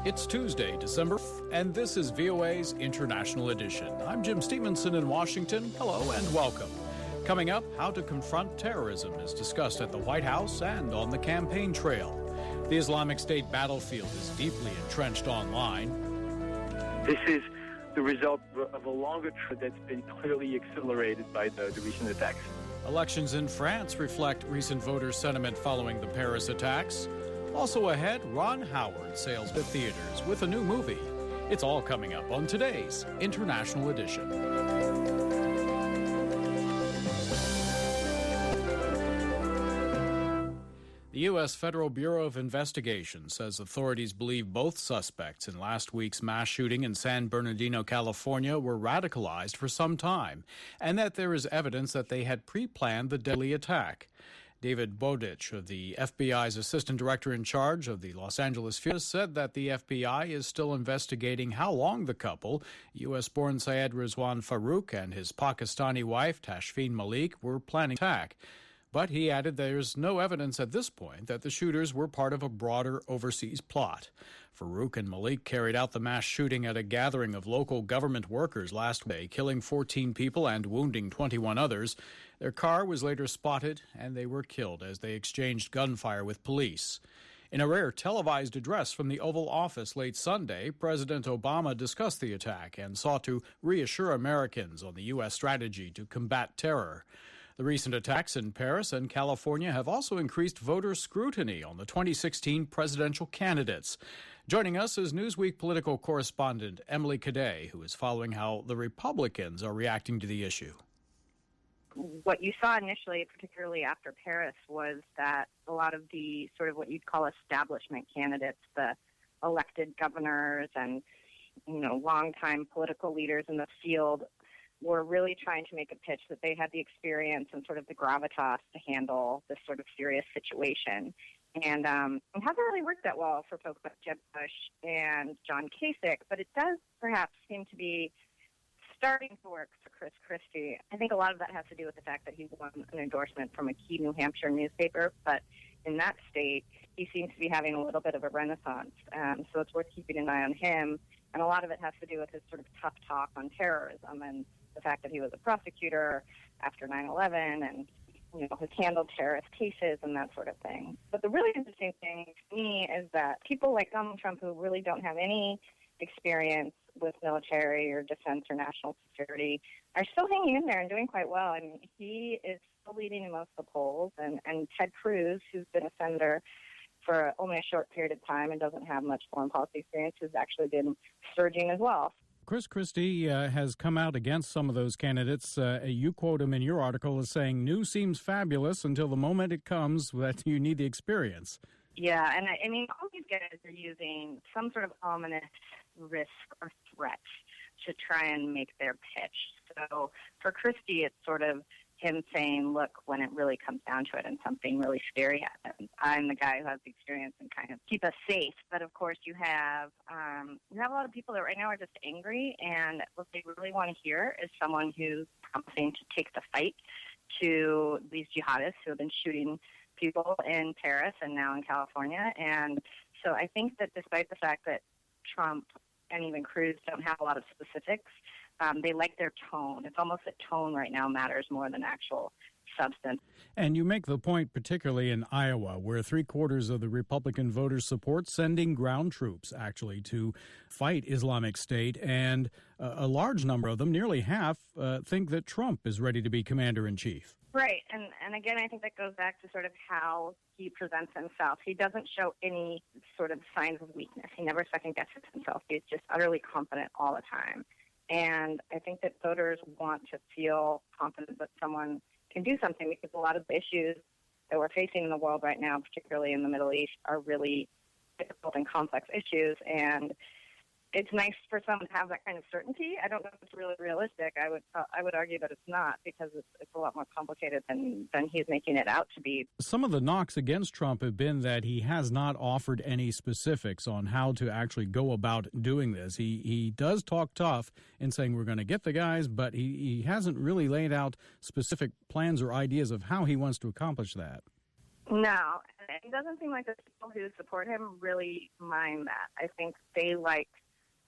It's Tuesday, December, and this is VOA's International Edition. I'm Jim Stevenson in Washington. Hello and welcome. Coming up, how to confront terrorism is discussed at the White House and on the campaign trail. The Islamic State battlefield is deeply entrenched online. This is the result of a longer trend that's been clearly accelerated by the recent attacks. Elections in France reflect recent voter sentiment following the Paris attacks. Also ahead, Ron Howard sails to theaters with a new movie. It's all coming up on today's International Edition. The U.S. Federal Bureau of Investigation says authorities believe both suspects in last week's mass shooting in San Bernardino, California, were radicalized for some time, and that there is evidence that they had pre-planned the deadly attack. David Bowditch, of the FBI's assistant director in charge of the Los Angeles Field, said that the FBI is still investigating how long the couple, U.S.-born Syed Rizwan Farouk and his Pakistani wife, Tashfeen Malik, were planning the attack. But he added there's no evidence at this point that the shooters were part of a broader overseas plot. Farouk and Malik carried out the mass shooting at a gathering of local government workers last May, killing 14 people and wounding 21 others. Their car was later spotted, and they were killed as they exchanged gunfire with police. In a rare televised address from the Oval Office late Sunday, President Obama discussed the attack and sought to reassure Americans on the U.S. strategy to combat terror. The recent attacks in Paris and California have also increased voter scrutiny on the 2016 presidential candidates. Joining us is Newsweek political correspondent Emily Cadet, who is following how the Republicans are reacting to the issue. What you saw initially, particularly after Paris, was that a lot of the sort of what you'd call establishment candidates, the elected governors and, longtime political leaders in the field, were really trying to make a pitch that they had the experience and sort of the gravitas to handle this sort of serious situation. And it hasn't really worked that well for folks like Jeb Bush and John Kasich, but it does perhaps seem to be starting to work for Chris Christie. I think a lot of that has to do with the fact that he won an endorsement from a key New Hampshire newspaper, but in that state, he seems to be having a little bit of a renaissance. So it's worth keeping an eye on him. And a lot of it has to do with his sort of tough talk on terrorism and the fact that he was a prosecutor after 9/11 and, has handled terrorist cases and that sort of thing. But the really interesting thing to me is that people like Donald Trump, who really don't have any experience with military or defense or national security, are still hanging in there and doing quite well. I mean, he is still leading in most of the polls. And Ted Cruz, who's been a senator for only a short period of time and doesn't have much foreign policy experience, has actually been surging as well. Chris Christie has come out against some of those candidates. You quote him in your article as saying, new seems fabulous until the moment it comes that you need the experience. Yeah, and I mean, all these guys are using some sort of ominous risk or threat to try and make their pitch. So for Christie, it's sort of him saying, look, when it really comes down to it and something really scary happens, I'm the guy who has the experience and kind of keep us safe. But of course you have a lot of people that right now are just angry, and what they really want to hear is someone who's promising to take the fight to these jihadists who have been shooting people in Paris and now in California. And so I think that despite the fact that Trump and even Cruz don't have a lot of specifics, they like their tone. It's almost that tone right now matters more than actual substance. And you make the point, particularly in Iowa, where 3/4 of the Republican voters support sending ground troops, actually, to fight Islamic State. And a large number of them, nearly half, think that Trump is ready to be commander-in-chief. Right. And again, I think that goes back to sort of how he presents himself. He doesn't show any sort of signs of weakness. He never second-guesses himself. He's just utterly confident all the time. And I think that voters want to feel confident that someone can do something, because a lot of the issues that we're facing in the world right now, particularly in the Middle East, are really difficult and complex issues. And it's nice for someone to have that kind of certainty. I don't know if it's really realistic. I would argue that it's not, because it's a lot more complicated than he's making it out to be. Some of the knocks against Trump have been that he has not offered any specifics on how to actually go about doing this. He does talk tough in saying we're going to get the guys, but he hasn't really laid out specific plans or ideas of how he wants to accomplish that. No, it doesn't seem like the people who support him really mind that. I think they like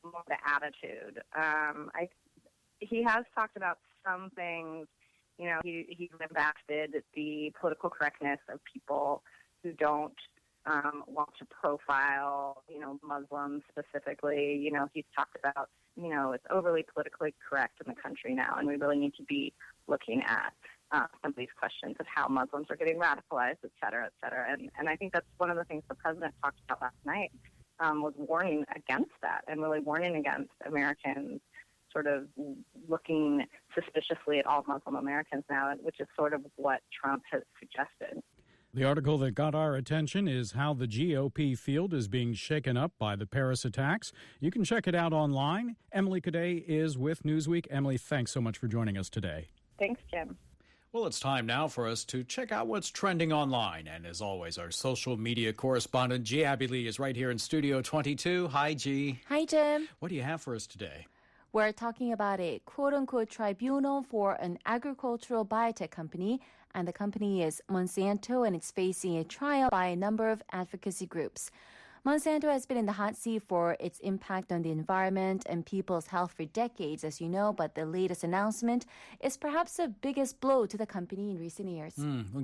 more the attitude. He has talked about some things. You know, he lambasted the political correctness of people who don't want to profile, you know, Muslims specifically. You know, he's talked about, you know, it's overly politically correct in the country now, and we really need to be looking at some of these questions of how Muslims are getting radicalized, et cetera, et cetera. And I think that's one of the things the president talked about last night, was warning against that and really warning against Americans sort of looking suspiciously at all Muslim Americans now, which is sort of what Trump has suggested. The article that got our attention is How the GOP Field is Being Shaken Up by the Paris Attacks. You can check it out online. Emily Cadet is with Newsweek. Emily, thanks so much for joining us today. Thanks, Jim. Well, it's time now for us to check out what's trending online. And as always, our social media correspondent, G. Abby Lee, is right here in Studio 22. Hi, G. Hi, Jim. What do you have for us today? We're talking about a quote-unquote tribunal for an agricultural biotech company, and the company is Monsanto, and it's facing a trial by a number of advocacy groups. Monsanto has been in the hot seat for its impact on the environment and people's health for decades, as you know, but the latest announcement is perhaps the biggest blow to the company in recent years.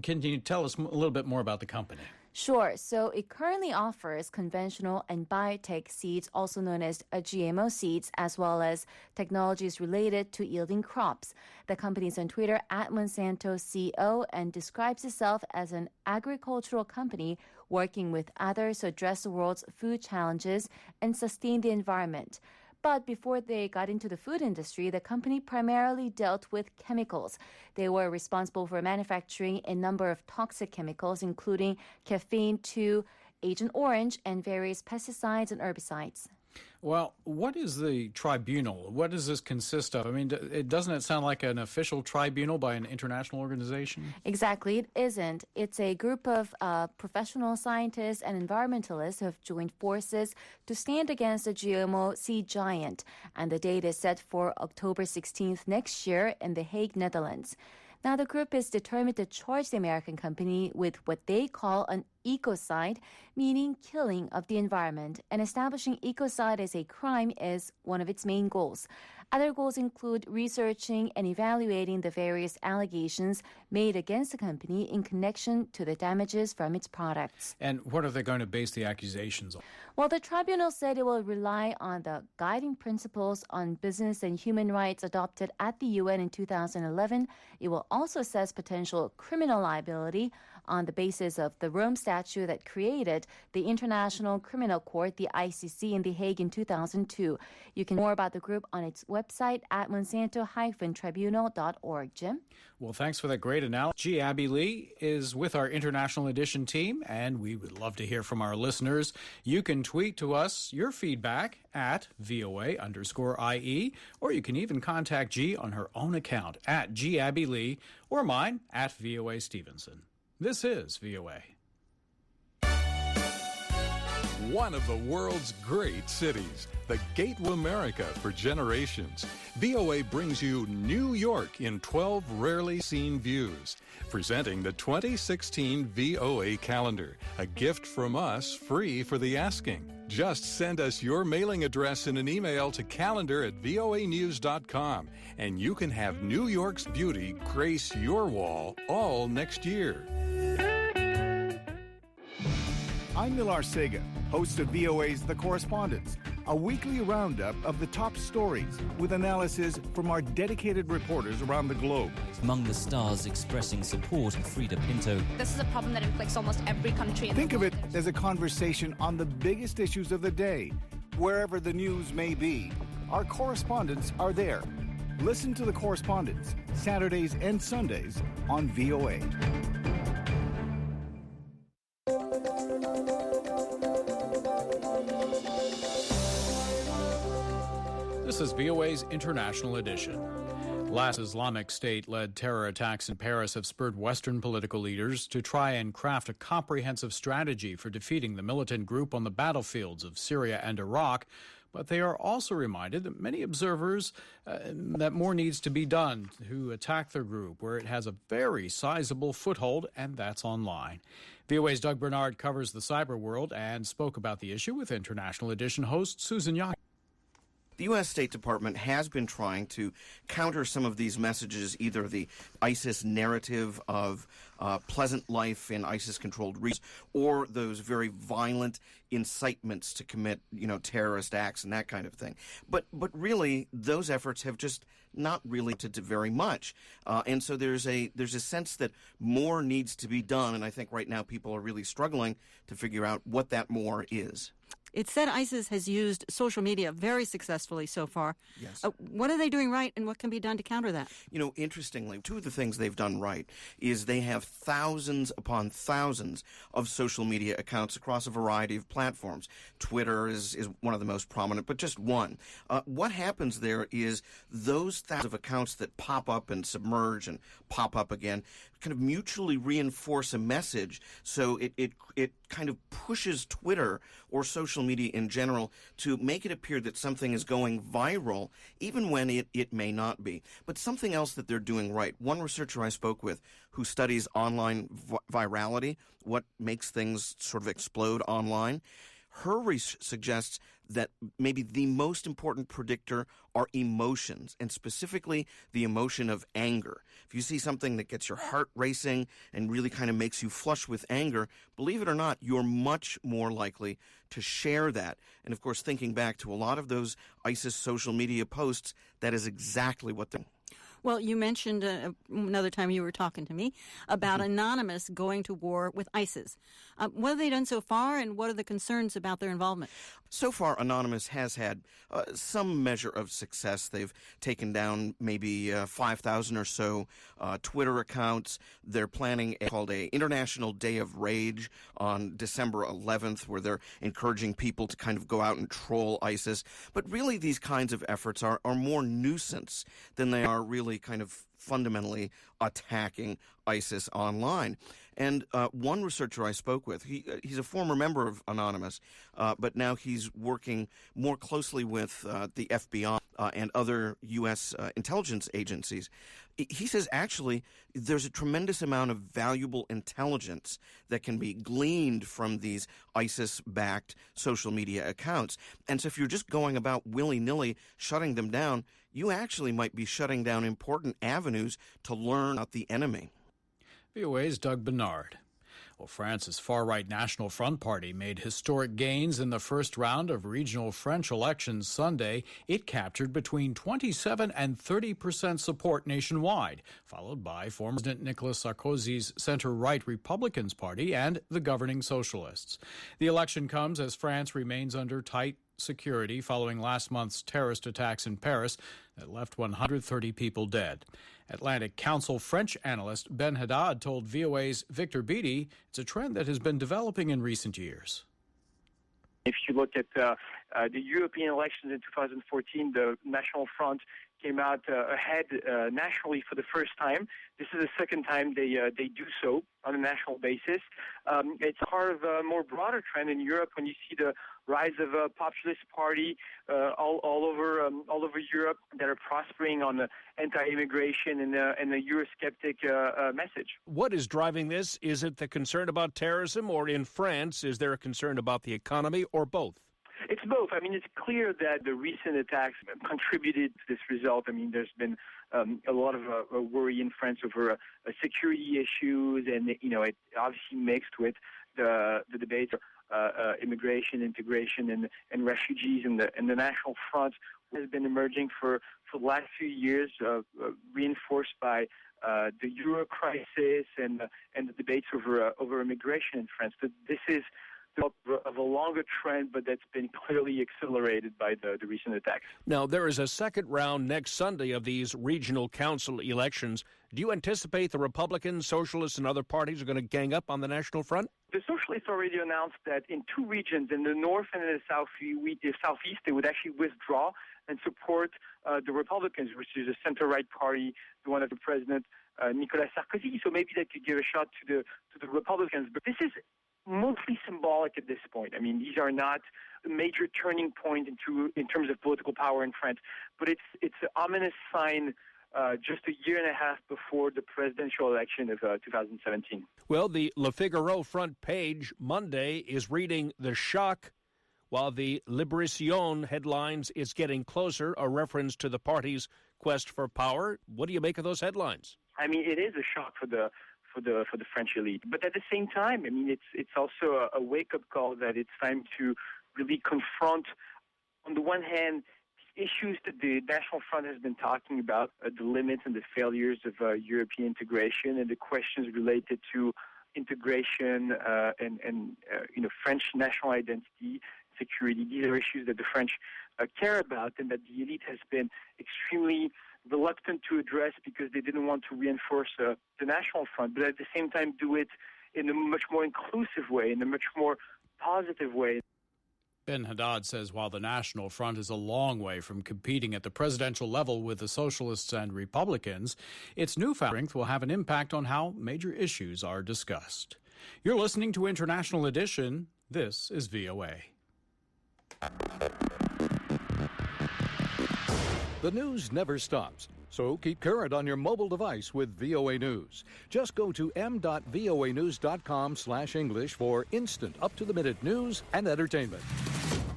Can you tell us a little bit more about the company? Sure. So it currently offers conventional and biotech seeds, also known as GMO seeds, as well as technologies related to yielding crops. The company is on Twitter at Monsanto CO and describes itself as an agricultural company working with others to address the world's food challenges and sustain the environment. But before they got into the food industry, the company primarily dealt with chemicals. They were responsible for manufacturing a number of toxic chemicals, including caffeine 2, Agent Orange, and various pesticides and herbicides. Well, what is the tribunal? What does this consist of? I mean, doesn't it sound like an official tribunal by an international organization? Exactly, it isn't. It's a group of professional scientists and environmentalists who have joined forces to stand against the GMO seed giant. And the date is set for October 16th next year in The Hague, Netherlands. Now, the group is determined to charge the American company with what they call an ecocide, meaning killing of the environment. And establishing ecocide as a crime is one of its main goals. Other goals include researching and evaluating the various allegations made against the company in connection to the damages from its products. And what are they going to base the accusations on? Well, the tribunal said it will rely on the guiding principles on business and human rights adopted at the UN in 2011. It will also assess potential criminal liability on the basis of the Rome Statute that created the International Criminal Court, the ICC, in The Hague in 2002. You can learn more about the group on its website at monsanto-tribunal.org. Jim? Well, thanks for that great analysis. G. Abby Lee is with our International Edition team, and we would love to hear from our listeners. You can tweet to us your feedback at VOA_IE, or you can even contact G on her own account at G. Abby Lee, or mine at VOA Stevenson. This is VOA. One of the world's great cities, the Gateway of America for generations. VOA brings you New York in 12 rarely seen views. Presenting the 2016 VOA calendar, a gift from us free for the asking. Just send us your mailing address in an email to calendar@voanews.com, and you can have New York's beauty grace your wall all next year. I'm Nilar Sega, host of VOA's The Correspondents, a weekly roundup of the top stories with analysis from our dedicated reporters around the globe. Among the stars expressing support, Frida Pinto. This is a problem that inflicts almost every country in the world. Think of it as a conversation on the biggest issues of the day. Wherever the news may be, our correspondents are there. Listen to The Correspondents, Saturdays and Sundays on VOA. This is VOA's International Edition. Last Islamic State-led terror attacks in Paris have spurred Western political leaders to try and craft a comprehensive strategy for defeating the militant group on the battlefields of Syria and Iraq. But they are also reminded that many observers that more needs to be done to attack their group, where it has a very sizable foothold, and that's online. VOA's Doug Bernard covers the cyber world and spoke about the issue with International Edition host Susan Young. The U.S. State Department has been trying to counter some of these messages, either the ISIS narrative of pleasant life in ISIS-controlled regions, or those very violent incitements to commit, terrorist acts and that kind of thing. But really, those efforts have just not really to very much, and so there's a sense that more needs to be done. And I think right now people are really struggling to figure out what that more is. It's said ISIS has used social media very successfully so far. Yes. What are they doing right, and what can be done to counter that? Interestingly, two of the things they've done right is they have thousands upon thousands of social media accounts across a variety of platforms. Twitter is one of the most prominent, but just one. What happens there is those thousands of accounts that pop up and submerge and pop up again kind of mutually reinforce a message, so it kind of pushes Twitter or social media in general to make it appear that something is going viral, even when it may not be. But something else that they're doing right, one researcher I spoke with who studies online virality, what makes things sort of explode online, her research suggests that maybe the most important predictor are emotions, and specifically the emotion of anger. If you see something that gets your heart racing and really kind of makes you flush with anger, believe it or not, you're much more likely to share that. And of course, thinking back to a lot of those ISIS social media posts, that is exactly what they're... Well, you mentioned another time you were talking to me about Anonymous going to war with ISIS. What have they done so far, and what are the concerns about their involvement? So far, Anonymous has had some measure of success. They've taken down maybe 5,000 or so Twitter accounts. They're planning called a International Day of Rage on December 11th, where they're encouraging people to kind of go out and troll ISIS. But really, these kinds of efforts are more nuisance than they are really kind of fundamentally attacking ISIS online. And one researcher I spoke with, he's a former member of Anonymous, but now he's working more closely with the FBI and other U.S. intelligence agencies. He says, actually, there's a tremendous amount of valuable intelligence that can be gleaned from these ISIS-backed social media accounts. And so if you're just going about willy-nilly shutting them down, you actually might be shutting down important avenues to learn about the enemy. VOA's Doug Bernard. Well, France's far-right National Front Party made historic gains in the first round of regional French elections Sunday. It captured between 27 and 30% support nationwide, followed by former President Nicolas Sarkozy's center-right Republicans Party and the governing Socialists. The election comes as France remains under tight security following last month's terrorist attacks in Paris that left 130 people dead. Atlantic Council French analyst Ben Haddad told VOA's Victor Beattie it's a trend that has been developing in recent years. If you look at the European elections in 2014, the National Front came out ahead nationally for the first time. This is the second time they do so on a national basis. It's part of a more broader trend in Europe when you see the rise of a populist party all over Europe that are prospering on the anti-immigration and the Eurosceptic message. What is driving this? Is it the concern about terrorism, or in France, is there a concern about the economy, or both? It's both. I mean, it's clear that the recent attacks contributed to this result. I mean, there's been a lot of worry in France over security issues, and it obviously mixed with the debate immigration, integration, and refugees. And the National Front has been emerging for the last few years, reinforced by the Euro crisis and the debates over immigration in France. So this is of a longer trend, but that's been clearly accelerated by the recent attacks. Now, there is a second round next Sunday of these regional council elections. Do you anticipate the Republicans, Socialists, and other parties are going to gang up on the National Front? The Socialists already announced that in two regions, in the north and in the southeast, they would actually withdraw and support the Republicans, which is a center-right party, the one of the president, Nicolas Sarkozy. So maybe they could give a shot to the Republicans. But this is mostly symbolic at this point. I mean, these are not a major turning point in terms of political power in France, but it's an ominous sign just a year and a half before the presidential election of 2017. Well, the Le Figaro front page Monday is reading the shock, while the Libération headlines is getting closer, a reference to the party's quest for power. What do you make of those headlines? I mean, it is a shock for the French elite, but at the same time, I mean, it's also a wake-up call that it's time to really confront, on the one hand, issues that the National Front has been talking about, the limits and the failures of European integration, and the questions related to integration and French national identity, security. These are issues that the French care about, and that the elite has been extremely reluctant to address because they didn't want to reinforce the National Front, but at the same time do it in a much more inclusive way, in a much more positive way. Ben Haddad says while the National Front is a long way from competing at the presidential level with the Socialists and Republicans, its newfound strength will have an impact on how major issues are discussed. You're listening to International Edition. This is VOA. The news never stops, so keep current on your mobile device with VOA News. Just go to m.voanews.com/English for instant, up-to-the-minute news and entertainment.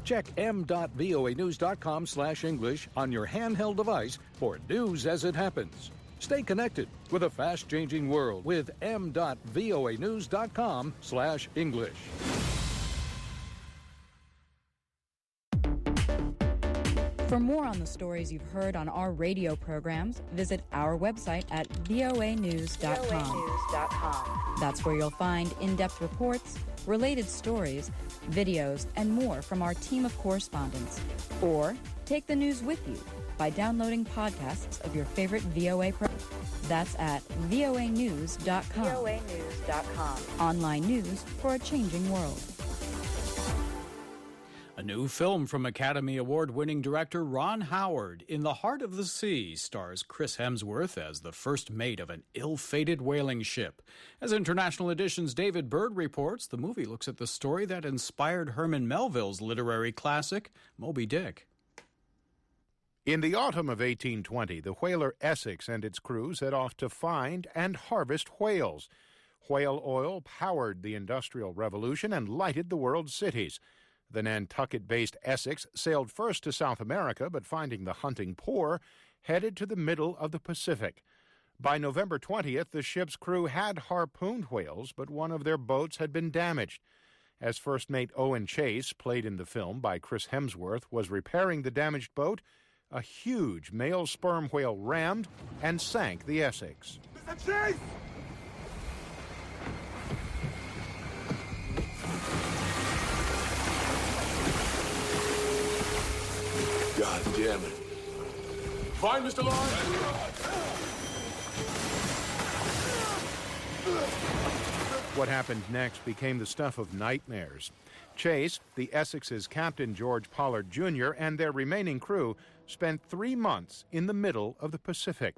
Check m.voanews.com/English on your handheld device for news as it happens. Stay connected with a fast-changing world with m.voanews.com/English. For more on the stories you've heard on our radio programs, visit our website at voanews.com. That's where you'll find in-depth reports, related stories, videos, and more from our team of correspondents. Or take the news with you by downloading podcasts of your favorite VOA programs. That's at voanews.com. voanews.com. Online news for a changing world. A new film from Academy Award-winning director Ron Howard, In the Heart of the Sea, stars Chris Hemsworth as the first mate of an ill-fated whaling ship. As International Edition's David Byrd reports, the movie looks at the story that inspired Herman Melville's literary classic, Moby Dick. In the autumn of 1820, the whaler Essex and its crew set off to find and harvest whales. Whale oil powered the Industrial Revolution and lighted the world's cities. The Nantucket-based Essex sailed first to South America, but finding the hunting poor, headed to the middle of the Pacific. By November 20th, the ship's crew had harpooned whales, but one of their boats had been damaged. As first mate Owen Chase, played in the film by Chris Hemsworth, was repairing the damaged boat, a huge male sperm whale rammed and sank the Essex. Mr. Chase! God damn it. Fine, Mr. Lawrence. What happened next became the stuff of nightmares. Chase, the Essex's captain George Pollard Jr., and their remaining crew spent 3 months in the middle of the Pacific.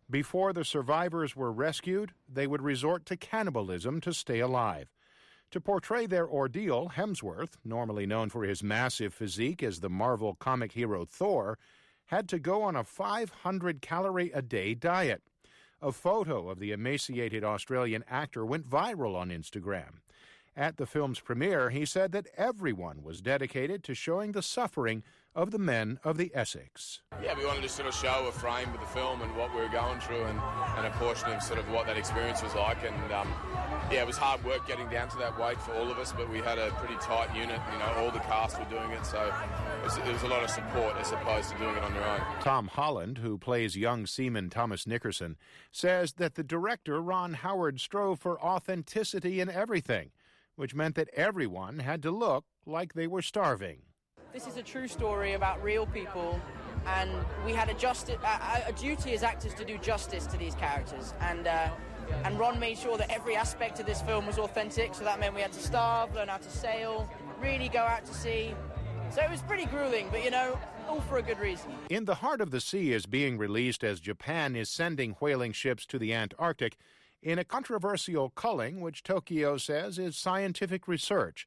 Before the survivors were rescued, they would resort to cannibalism to stay alive. To portray their ordeal, Hemsworth, normally known for his massive physique as the Marvel comic hero Thor, had to go on a 500-calorie-a-day diet. A photo of the emaciated Australian actor went viral on Instagram. At the film's premiere, he said that everyone was dedicated to showing the suffering of the men of the Essex. Yeah, we wanted to sort of show a frame of the film and what we were going through and a portion of sort of what that experience was like. And, it was hard work getting down to that weight for all of us, but we had a pretty tight unit. You know, all the cast were doing it, so it was a lot of support as opposed to doing it on your own. Tom Holland, who plays young seaman Thomas Nickerson, says that the director, Ron Howard, strove for authenticity in everything, which meant that everyone had to look like they were starving. This is a true story about real people, and we had a duty as actors to do justice to these characters. And Ron made sure that every aspect of this film was authentic, so that meant we had to starve, learn how to sail, really go out to sea. So it was pretty grueling, but, all for a good reason. In the Heart of the Sea is being released as Japan is sending whaling ships to the Antarctic. in a controversial culling which Tokyo says is scientific research.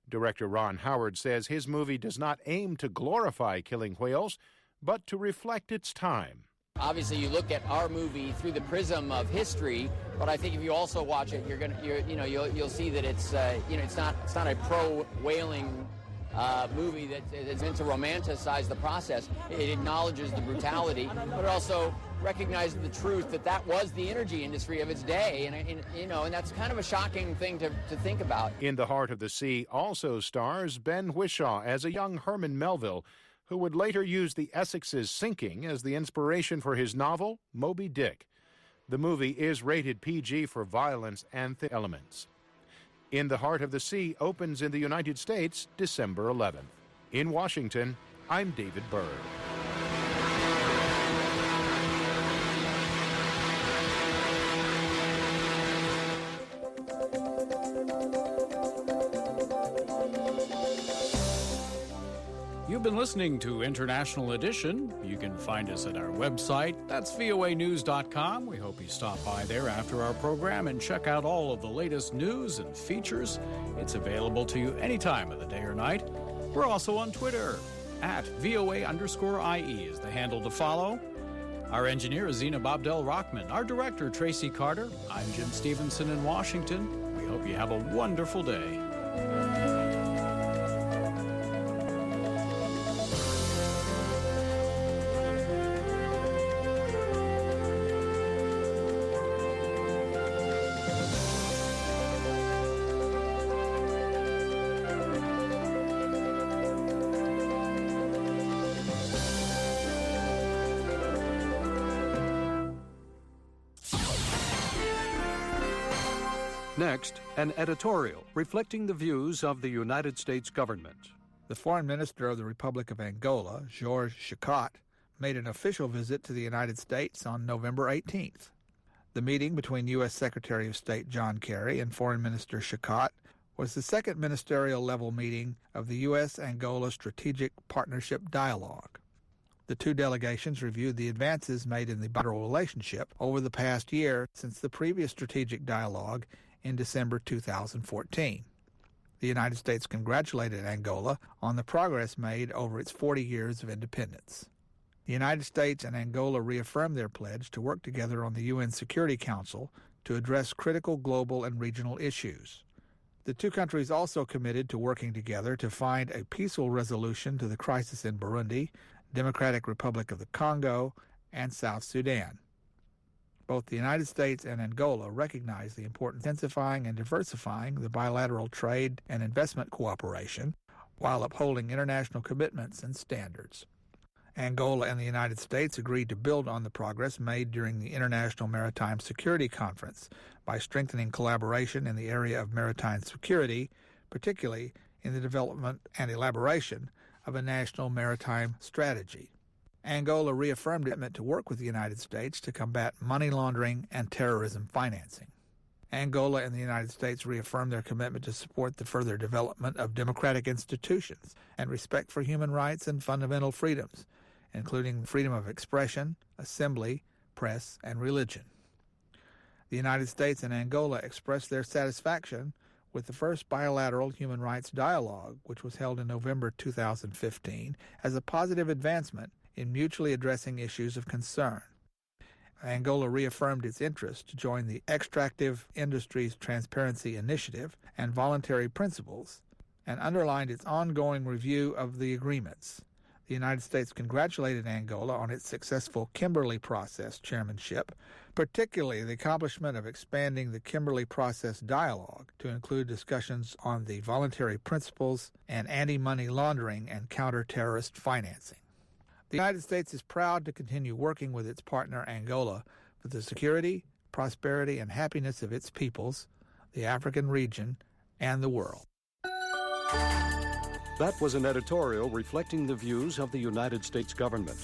Director Ron Howard says his movie does not aim to glorify killing whales, but to reflect its time. Obviously, you look at our movie through the prism of history, but I think if you also watch it, you'll see that it's not a pro-whaling movie that's meant to romanticize the process. It acknowledges the brutality, but it also recognizes the truth that was the energy industry of its day, and that's kind of a shocking thing to think about. In the Heart of the Sea also stars Ben Whishaw as a young Herman Melville, who would later use the Essex's sinking as the inspiration for his novel, Moby Dick. The movie is rated PG for violence and elements. In the Heart of the Sea opens in the United States December 11th. In Washington, I'm David Byrd. You've been listening to International Edition. You can find us at our website. That's voanews.com. We hope you stop by there after our program and check out all of the latest news and features. It's available to you any time of the day or night. We're also on Twitter. At VOA_IE is the handle to follow. Our engineer is Zena Bobdell-Rockman. Our director, Tracy Carter. I'm Jim Stevenson in Washington. We hope you have a wonderful day. Next, an editorial reflecting the views of the United States government. The Foreign Minister of the Republic of Angola, Georges Chicot, made an official visit to the United States on November 18th. The meeting between U.S. Secretary of State John Kerry and Foreign Minister Chicot was the second ministerial-level meeting of the U.S.-Angola Strategic Partnership Dialogue. The two delegations reviewed the advances made in the bilateral relationship over the past year since the previous strategic dialogue in December 2014. The United States congratulated Angola on the progress made over its 40 years of independence. The United States and Angola reaffirmed their pledge to work together on the UN Security Council to address critical global and regional issues. The two countries also committed to working together to find a peaceful resolution to the crisis in Burundi, Democratic Republic of the Congo, and South Sudan. Both the United States and Angola recognize the importance of intensifying and diversifying the bilateral trade and investment cooperation while upholding international commitments and standards. Angola and the United States agreed to build on the progress made during the International Maritime Security Conference by strengthening collaboration in the area of maritime security, particularly in the development and elaboration of a national maritime strategy. Angola reaffirmed its commitment to work with the United States to combat money laundering and terrorism financing. Angola and the United States reaffirmed their commitment to support the further development of democratic institutions and respect for human rights and fundamental freedoms, including freedom of expression, assembly, press, and religion. The United States and Angola expressed their satisfaction with the first bilateral human rights dialogue, which was held in November 2015, as a positive advancement in mutually addressing issues of concern. Angola reaffirmed its interest to join the Extractive Industries Transparency Initiative and voluntary principles, and underlined its ongoing review of the agreements. The United States congratulated Angola on its successful Kimberley Process chairmanship, particularly the accomplishment of expanding the Kimberley Process dialogue to include discussions on the voluntary principles and anti-money laundering and counter-terrorist financing. The United States is proud to continue working with its partner Angola for the security, prosperity, and happiness of its peoples, the African region, and the world. That was an editorial reflecting the views of the United States government.